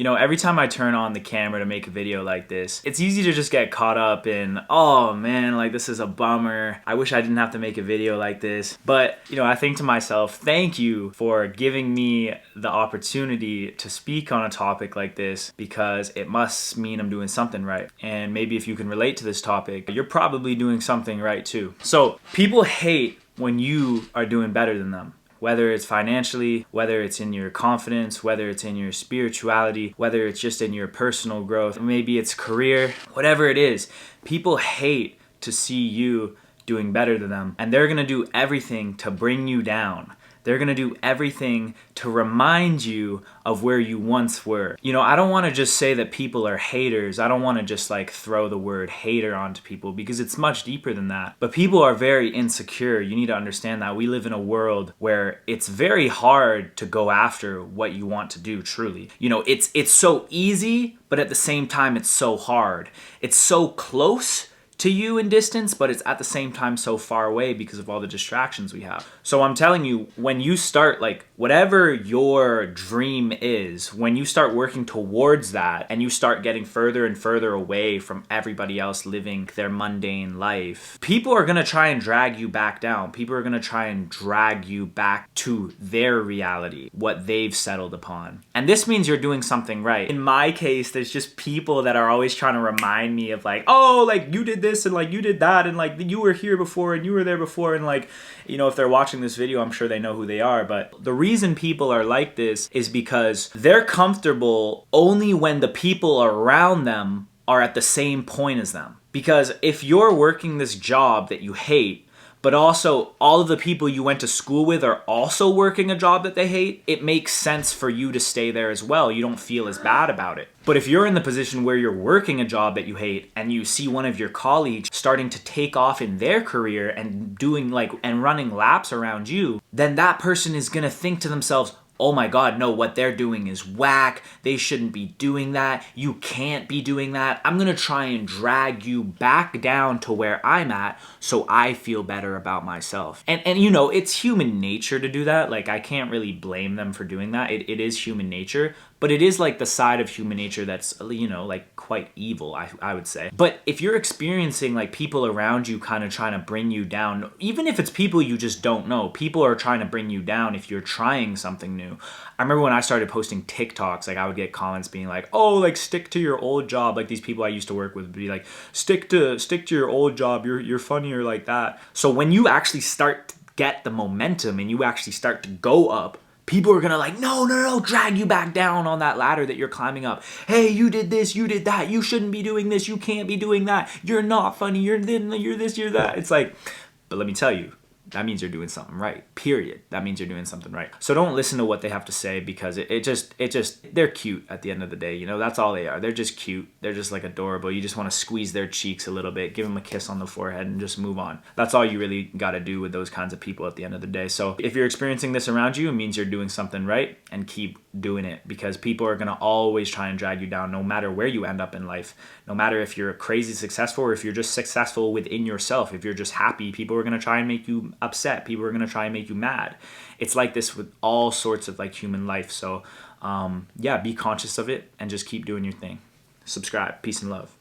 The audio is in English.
You know, every time I turn on the camera to make a video like this, it's easy to just get caught up in, oh man, like this is a bummer. I wish I didn't have to make a video like this. But, you know, I think to myself, thank you for giving me the opportunity to speak on a topic like this, because it must mean I'm doing something right. And maybe if you can relate to this topic, you're probably doing something right too. So people hate when you are doing better than them. Whether it's financially, whether it's in your confidence, whether it's in your spirituality, whether it's just in your personal growth, maybe it's career, whatever it is, people hate to see you doing better than them. And they're gonna do everything to bring you down. They're gonna do everything to remind you of where you once were. You know, I don't wanna just say that people are haters. I don't wanna just like throw the word hater onto people, because it's much deeper than that. But people are very insecure. You need to understand that. We live in a world where it's very hard to go after what you want to do truly. You know, it's so easy, but at the same time, it's so hard. It's so close to you in distance, but it's at the same time so far away because of all the distractions we have. So I'm telling you, when you start, like, whatever your dream is, when you start working towards that and you start getting further and further away from everybody else living their mundane life, people are gonna try and drag you back down. People are gonna try and drag you back to their reality, what they've settled upon. And this means you're doing something right. In my case, there's just people that are always trying to remind me of like, oh, like you did this and like you did that and like you were here before and you were there before, and like, you know, if they're watching this video, I'm sure they know who they are. But the reason people are like this is because they're comfortable only when the people around them are at the same point as them. Because if you're working this job that you hate, but also all of the people you went to school with are also working a job that they hate, it makes sense for you to stay there as well. You don't feel as bad about it. But if you're in the position where you're working a job that you hate and you see one of your colleagues starting to take off in their career and doing like and running laps around you, then that person is gonna think to themselves, oh my God, no, what they're doing is whack. They shouldn't be doing that. You can't be doing that. I'm gonna try and drag you back down to where I'm at so I feel better about myself. And you know, it's human nature to do that. Like, I can't really blame them for doing that. It is human nature, but it is like the side of human nature that's, you know, like quite evil, I would say. But if you're experiencing like people around you kind of trying to bring you down, even if it's people you just don't know, people are trying to bring you down if you're trying something new. I remember when I started posting TikToks, like I would get comments being like, oh, like stick to your old job. Like these people I used to work with would be like, stick to your old job. You're funnier like that. So when you actually start to get the momentum and you actually start to go up, people are gonna like, no, drag you back down on that ladder that you're climbing up. Hey, you did this, you did that. You shouldn't be doing this. You can't be doing that. You're not funny. You're this, you're that. It's like, but let me tell you, that means you're doing something right, period. That means you're doing something right. So don't listen to what they have to say, because it just, they're cute at the end of the day. You know, that's all they are. They're just cute. They're just like adorable. You just want to squeeze their cheeks a little bit, give them a kiss on the forehead and just move on. That's all you really got to do with those kinds of people at the end of the day. So if you're experiencing this around you, it means you're doing something right, and keep doing it, because people are going to always try and drag you down no matter where you end up in life. No matter if you're crazy successful or if you're just successful within yourself, if you're just happy, people are going to try and make you upset. People are going to try and make you mad. It's like this with all sorts of like human life. So yeah, be conscious of it and just keep doing your thing. Subscribe. Peace and love.